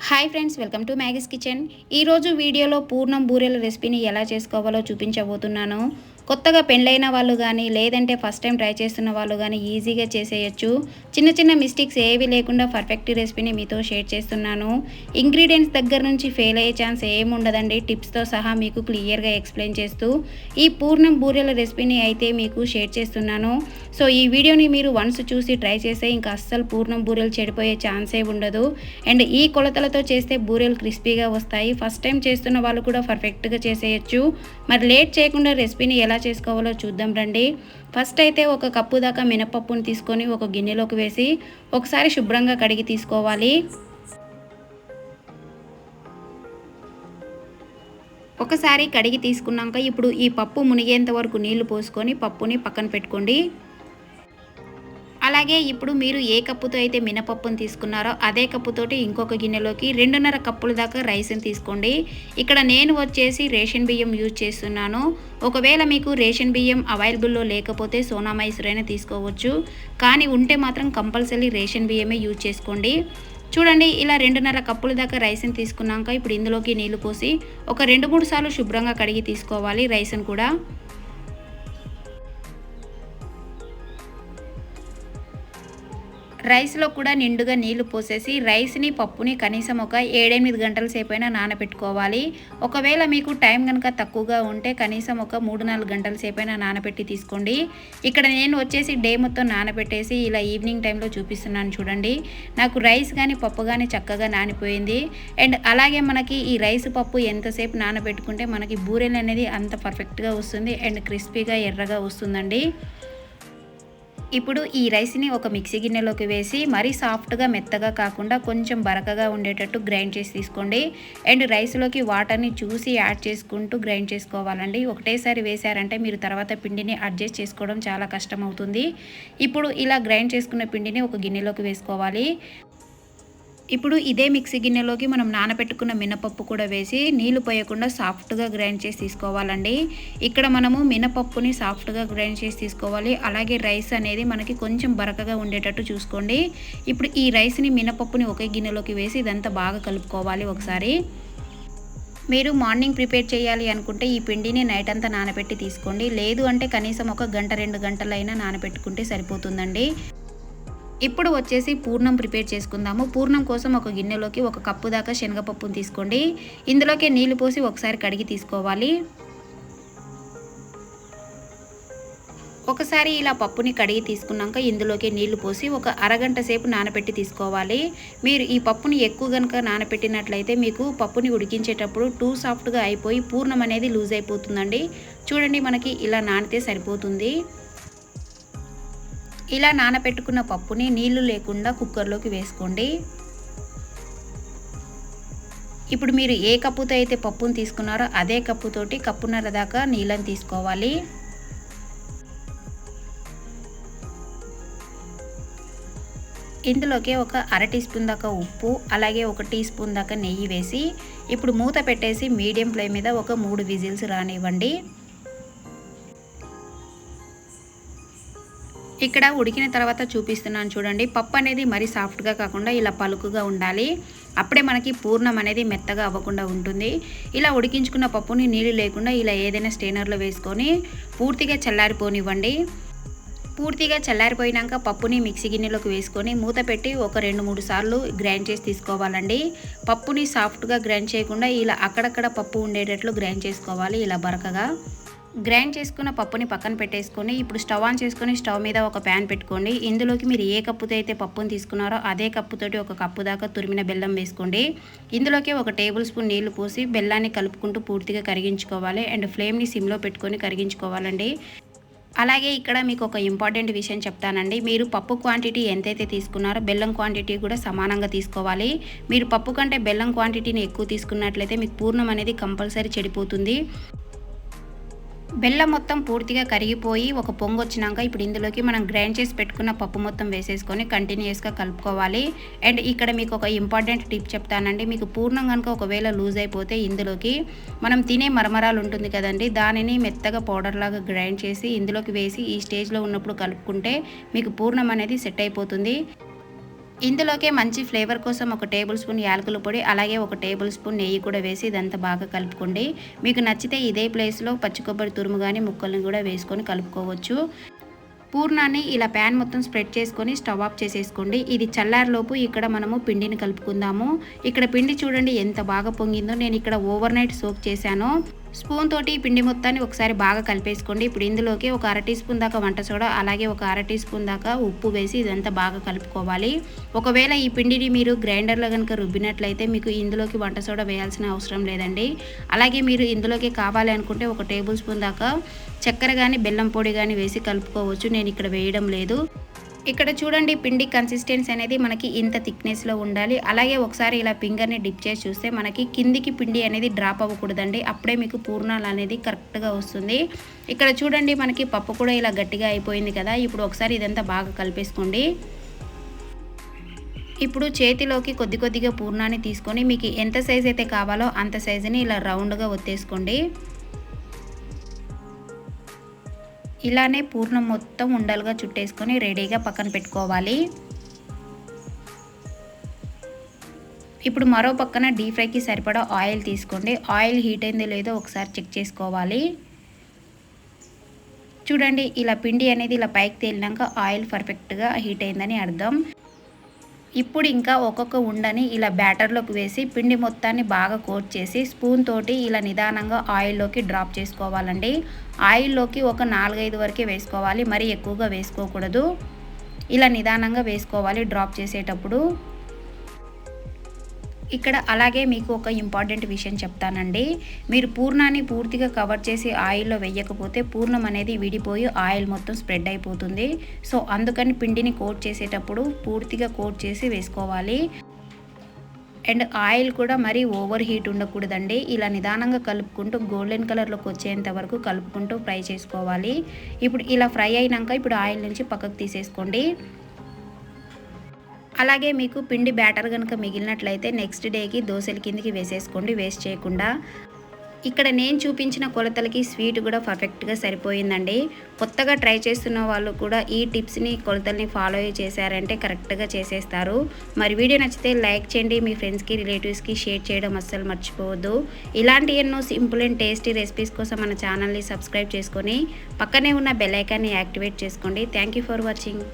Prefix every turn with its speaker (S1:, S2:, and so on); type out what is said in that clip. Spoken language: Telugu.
S1: Hi friends, welcome to Maggie's kitchen. ఈరోజు వీడియోలో పూర్ణం బూరెల రెసిపీని ఎలా చేసుకోవాలో చూపించబోతున్నాను. కొత్తగా పెళ్ళైన వాళ్ళు కానీ లేదంటే ఫస్ట్ టైం ట్రై చేస్తున్న వాళ్ళు కానీ ఈజీగా చేసేయచ్చు. చిన్న చిన్న మిస్టేక్స్ ఏవి లేకుండా పర్ఫెక్ట్ రెసిపీని మీతో షేర్ చేస్తున్నాను. ఇంగ్రీడియంట్స్ దగ్గర నుంచి ఫెయిల్ అయ్యే ఛాన్స్ ఏముండదండి. టిప్స్తో సహా మీకు క్లియర్గా ఎక్స్ప్లెయిన్ చేస్తూ ఈ పూర్ణం బూరెల రెసిపీని అయితే మీకు షేర్ చేస్తున్నాను. సో ఈ వీడియోని మీరు వన్స్ చూసి ట్రై చేస్తే ఇంకా అస్సలు పూర్ణం బూరెలు చెడిపోయే ఛాన్సే ఉండదు. అండ్ ఈ కొలతలతో చేస్తే బూరెలు క్రిస్పీగా వస్తాయి. ఫస్ట్ టైం చేస్తున్న వాళ్ళు కూడా పర్ఫెక్ట్గా చేసేయచ్చు. మరి లేట్ చేయకుండా రెసిపీని ఎలా చేసుకోవాలో చూద్దాం రండి. ఫస్ట్ అయితే ఒక కప్పు దాకా మినపప్పును తీసుకొని ఒక గిన్నెలోకి వేసి ఒకసారి శుభ్రంగా కడిగి తీసుకోవాలి. ఒకసారి కడిగి తీసుకున్నాక ఇప్పుడు ఈ పప్పు మునిగేంత వరకు నీళ్లు పోసుకొని పప్పుని పక్కన పెట్టుకోండి. అలాగే ఇప్పుడు మీరు ఏ కప్పుతో అయితే మినపప్పును తీసుకున్నారో అదే కప్పుతోటి ఇంకొక గిన్నెలోకి 2.5 కప్పుల దాకా రైస్ని తీసుకోండి. ఇక్కడ నేను వచ్చేసి రేషన్ బియ్యం యూజ్ చేస్తున్నాను. ఒకవేళ మీకు రేషన్ బియ్యం అవైలబుల్లో లేకపోతే సోనా మైసూర్ అయినా తీసుకోవచ్చు. కానీ ఉంటే మాత్రం కంపల్సరీ రేషన్ బియ్యమే యూజ్ చేసుకోండి. చూడండి, ఇలా 2.5 కప్పుల దాకా రైస్ని తీసుకున్నాక ఇప్పుడు ఇందులోకి నీళ్లు పోసి ఒక 2-3 సార్లు శుభ్రంగా కడిగి తీసుకోవాలి రైస్ని కూడా. రైస్లో కూడా నిండుగా నీళ్లు పోసేసి రైస్ని పప్పుని కనీసం ఒక 7-8 గంటల సేపైనా నానబెట్టుకోవాలి. ఒకవేళ మీకు టైం కనుక తక్కువగా ఉంటే కనీసం ఒక 3-4 గంటల సేపైనా నానబెట్టి తీసుకోండి. ఇక్కడ నేను వచ్చేసి డే మొత్తం నానబెట్టేసి ఇలా ఈవినింగ్ టైంలో చూపిస్తున్నాను. చూడండి, నాకు రైస్ కానీ పప్పు కానీ చక్కగా నానిపోయింది. అండ్ అలాగే మనకి ఈ రైస్ పప్పు ఎంతసేపు నానబెట్టుకుంటే మనకి బూరెలు అనేది అంత పర్ఫెక్ట్గా వస్తుంది అండ్ క్రిస్పీగా ఎర్రగా వస్తుందండి. ఇప్పుడు ఈ రైస్ని ఒక మిక్సీ గిన్నెలోకి వేసి మరీ సాఫ్ట్గా మెత్తగా కాకుండా కొంచెం బరకగా ఉండేటట్టు గ్రైండ్ చేసి తీసుకోండి. అండ్ రైస్లోకి వాటర్ని చూసి యాడ్ చేసుకుంటూ గ్రైండ్ చేసుకోవాలండి. ఒకటేసారి వేసారంటే మీరు తర్వాత పిండిని అడ్జస్ట్ చేసుకోవడం చాలా కష్టం అవుతుంది. ఇప్పుడు ఇలా గ్రైండ్ చేసుకున్న పిండిని ఒక గిన్నెలోకి వేసుకోవాలి. ఇప్పుడు ఇదే మిక్సీ గిన్నెలోకి మనం నానబెట్టుకున్న మినపప్పు కూడా వేసి నీళ్లు పోయకుండా సాఫ్ట్గా గ్రైండ్ చేసి తీసుకోవాలండి. ఇక్కడ మనము మినపప్పుని సాఫ్ట్గా గ్రైండ్ చేసి తీసుకోవాలి. అలాగే రైస్ అనేది మనకి కొంచెం బరకగా ఉండేటట్టు చూసుకోండి. ఇప్పుడు ఈ రైస్ని మినపప్పుని ఒకే గిన్నెలోకి వేసి ఇదంతా బాగా కలుపుకోవాలి ఒకసారి. మీరు మార్నింగ్ ప్రిపేర్ చేయాలి అనుకుంటే ఈ పిండిని నైట్ అంతా నానబెట్టి తీసుకోండి. లేదు అంటే కనీసం ఒక 1-2 గంటలైనా నానబెట్టుకుంటే సరిపోతుందండి. ఇప్పుడు వచ్చేసి పూర్ణం ప్రిపేర్ చేసుకుందాము. పూర్ణం కోసం ఒక గిన్నెలోకి 1 కప్పు దాకా శనగపప్పును తీసుకోండి. ఇందులోకి నీళ్లు పోసి ఒకసారి కడిగి తీసుకోవాలి. ఒకసారి ఇలా పప్పుని కడిగి తీసుకున్నాక ఇందులోకి నీళ్లు పోసి ఒక అరగంట సేపు నానబెట్టి తీసుకోవాలి. మీరు ఈ పప్పుని ఎక్కువ కనుక నానబెట్టినట్లయితే మీకు పప్పుని ఉడికించేటప్పుడు టూ సాఫ్ట్గా అయిపోయి పూర్ణం అనేది లూజ్ అయిపోతుందండి. చూడండి, మనకి ఇలా నానితే సరిపోతుంది. ఇలా నానబెట్టుకున్న పప్పుని నీళ్లు లేకుండా కుక్కర్లోకి వేసుకోండి. ఇప్పుడు మీరు ఏ కప్పుతో అయితే పప్పును తీసుకున్నారో అదే కప్పుతోటి కప్పున్నర దాకా నీళ్ళని తీసుకోవాలి. ఇందులోకి ఒక 1/2 టీ స్పూన్ దాకా ఉప్పు, అలాగే 1 టీ స్పూన్ దాకా నెయ్యి వేసి ఇప్పుడు మూత పెట్టేసి మీడియం ఫ్లేమ్ మీద ఒక 3 విజిల్స్ రానివ్వండి. ఇక్కడ ఉడికిన తర్వాత చూపిస్తున్నాను చూడండి. పప్పు అనేది మరీ సాఫ్ట్గా కాకుండా ఇలా పలుకుగా ఉండాలి. అప్పుడే మనకి పూర్ణం అనేది మెత్తగా అవ్వకుండా ఉంటుంది. ఇలా ఉడికించుకున్న పప్పుని నీళ్ళు లేకుండా ఇలా ఏదైనా స్ట్రైనర్లో వేసుకొని పూర్తిగా చల్లారిపోనివ్వండి. పూర్తిగా చల్లారిపోయినాక పప్పుని మిక్సీ గిన్నెలోకి వేసుకొని మూత పెట్టి ఒక 2-3 సార్లు గ్రైండ్ చేసి తీసుకోవాలండి. పప్పుని సాఫ్ట్గా గ్రైండ్ చేయకుండా ఇలా అక్కడక్కడ పప్పు ఉండేటట్లు గ్రైండ్ చేసుకోవాలి. ఇలా బరకగా గ్రైండ్ చేసుకున్న పప్పుని పక్కన పెట్టేసుకొని ఇప్పుడు స్టవ్ ఆన్ చేసుకొని స్టవ్ మీద ఒక ప్యాన్ పెట్టుకోండి. ఇందులోకి మీరు ఏ కప్పుతో అయితే పప్పుని తీసుకున్నారో అదే కప్పుతోటి 1 కప్పు దాకా తురిమిన బెల్లం వేసుకోండి. ఇందులోకి 1 టేబుల్ స్పూన్ నీళ్లు పోసి బెల్లాన్ని కలుపుకుంటూ పూర్తిగా కరిగించుకోవాలి. అండ్ ఫ్లేమ్ని సిమ్లో పెట్టుకొని కరిగించుకోవాలండి. అలాగే ఇక్కడ మీకు ఒక ఇంపార్టెంట్ విషయం చెప్తానండి. మీరు పప్పు క్వాంటిటీ ఎంతైతే తీసుకున్నారో బెల్లం క్వాంటిటీ కూడా సమానంగా తీసుకోవాలి. మీరు పప్పు కంటే బెల్లం క్వాంటిటీని ఎక్కువ తీసుకున్నట్లయితే మీకు పూర్ణం అనేది కంపల్సరీ చెడిపోతుంది. బెల్లం మొత్తం పూర్తిగా కరిగిపోయి ఒక పొంగు వచ్చినాక ఇప్పుడు ఇందులోకి మనం గ్రైండ్ చేసి పెట్టుకున్న పప్పు మొత్తం వేసేసుకొని కంటిన్యూస్గా కలుపుకోవాలి. అండ్ ఇక్కడ మీకు ఒక ఇంపార్టెంట్ టిప్ చెప్తానండి. మీకు పూర్ణం కనుక ఒకవేళ లూజ్ అయిపోతే ఇందులోకి మనం తినే మరమరాలు ఉంటుంది కదండి, దానిని మెత్తగా పౌడర్ లాగా గ్రైండ్ చేసి ఇందులోకి వేసి ఈ స్టేజ్లో ఉన్నప్పుడు కలుపుకుంటే మీకు పూర్ణం అనేది సెట్ అయిపోతుంది. ఇందులోకే మంచి ఫ్లేవర్ కోసం ఒక టేబుల్ స్పూన్ యాలకుల పొడి, అలాగే ఒక టేబుల్ స్పూన్ నెయ్యి కూడా వేసి ఇదంతా బాగా కలుపుకోండి. మీకు నచ్చితే ఇదే ప్లేస్లో పచ్చి కొబ్బరి తురుము కానీ ముక్కల్ని కూడా వేసుకొని కలుపుకోవచ్చు. పూర్ణాన్ని ఇలా ప్యాన్ మొత్తం స్ప్రెడ్ చేసుకొని స్టవ్ ఆఫ్ చేసేసుకోండి. ఇది చల్లారిలోపు ఇక్కడ మనము పిండిని కలుపుకుందాము. ఇక్కడ పిండి చూడండి ఎంత బాగా పొంగిందో. నేను ఇక్కడ ఓవర్ నైట్ సోక్ చేశాను. స్పూన్ తోటి పిండి మొత్తాన్ని ఒకసారి బాగా కలిపేసుకోండి. ఇప్పుడు ఇందులోకి ఒక అర టీ స్పూన్ దాకా వంట సోడా, అలాగే ఒక అర టీ స్పూన్ దాకా ఉప్పు వేసి ఇదంతా బాగా కలుపుకోవాలి. ఒకవేళ ఈ పిండిని మీరు గ్రైండర్లో కనుక రుబ్బినట్లయితే మీకు ఇందులోకి వంట సోడా వేయాల్సిన అవసరం లేదండి. అలాగే మీరు ఇందులోకి కావాలి అనుకుంటే ఒక టేబుల్ స్పూన్ దాకా చక్కెర కానీ బెల్లం పొడి కానీ వేసి కలుపుకోవచ్చు. నేను ఇక్కడ వేయడం లేదు. ఇక్కడ చూడండి పిండి కన్సిస్టెన్సీ అనేది మనకి ఇంత థిక్నెస్లో ఉండాలి. అలాగే ఒకసారి ఇలా ఫింగర్ని డిప్ చేసి చూస్తే మనకి కిందికి పిండి అనేది డ్రాప్ అవ్వకూడదండి. అప్పుడే మీకు పూర్ణాలు అనేది కరెక్ట్గా వస్తుంది. ఇక్కడ చూడండి మనకి పప్పు కూడా ఇలా గట్టిగా అయిపోయింది కదా. ఇప్పుడు ఒకసారి ఇదంతా బాగా కలిపేసుకోండి. ఇప్పుడు చేతిలోకి కొద్ది కొద్దిగా పూర్ణాన్ని తీసుకొని మీకు ఎంత సైజ్ అయితే కావాలో అంత సైజుని ఇలా రౌండ్గా ఒత్తేసుకోండి. ఇలానే పూర్ణం మొత్తం ఉండలుగా చుట్టేసుకొని రెడీగా పక్కన పెట్టుకోవాలి. ఇప్పుడు మరో పక్కన డీప్ ఫ్రైకి సరిపడా ఆయిల్ తీసుకోండి. ఆయిల్ హీట్ అయిందో లేదో ఒకసారి చెక్ చేసుకోవాలి. చూడండి ఇలా పిండి అనేది ఇలా పైకి తేలినాక ఆయిల్ పర్ఫెక్ట్గా హీట్ అయిందని అర్థం. ఇప్పుడు ఇంకా ఒక్కొక్క ఉండని ఇలా బ్యాటర్లోకి వేసి పిండి మొత్తాన్ని బాగా కోట్ చేసి స్పూన్ తోటి ఇలా నిదానంగా ఆయిల్లోకి డ్రాప్ చేసుకోవాలండి. ఆయిల్లోకి ఒక 4-5 వరకే వేసుకోవాలి, మరీ ఎక్కువగా వేసుకోకూడదు. ఇలా నిదానంగా వేసుకోవాలి డ్రాప్ చేసేటప్పుడు. ఇక్కడ అలాగే మీకు ఒక ఇంపార్టెంట్ విషయం చెప్తానండి. మీరు పూర్ణాన్ని పూర్తిగా కవర్ చేసి ఆయిల్లో వేయకపోతే పూర్ణం అనేది విడిపోయి ఆయిల్ మొత్తం స్ప్రెడ్ అయిపోతుంది. సో అందుకని పిండిని కోట్ చేసేటప్పుడు పూర్తిగా కోట్ చేసి వేసుకోవాలి. అండ్ ఆయిల్ కూడా మరీ ఓవర్ హీట్ ఉండకూడదండి. ఇలా నిదానంగా కలుపుకుంటూ గోల్డెన్ కలర్లోకి వచ్చేంత వరకు కలుపుకుంటూ ఫ్రై చేసుకోవాలి. ఇప్పుడు ఇలా ఫ్రై అయినాక ఇప్పుడు ఆయిల్ నుంచి పక్కకు తీసేసుకోండి. అలాగే మీకు పిండి బ్యాటర్ కనుక మిగిలినట్లయితే నెక్స్ట్ డేకి దోశల కిందికి వేసేసుకోండి వేస్ట్ చేయకుండా. ఇక్కడ నేను చూపించిన కొలతలకి స్వీట్ కూడా పర్ఫెక్ట్గా సరిపోయిందండి. కొత్తగా ట్రై చేస్తున్న వాళ్ళు కూడా ఈ టిప్స్ని కొలతల్ని ఫాలో చేశారంటే కరెక్ట్గా చేసేస్తారు. మరి వీడియో నచ్చితే లైక్ చేయండి, మీ ఫ్రెండ్స్కి రిలేటివ్స్కి షేర్ చేయడం అస్సలు మర్చిపోవద్దు. ఇలాంటి ఎన్నో సింపుల్ అండ్ టేస్టీ రెసిపీస్ కోసం మన ఛానల్ని సబ్స్క్రైబ్ చేసుకొని పక్కనే ఉన్న బెల్ ఐకాన్ని యాక్టివేట్ చేసుకోండి. Thank you for watching.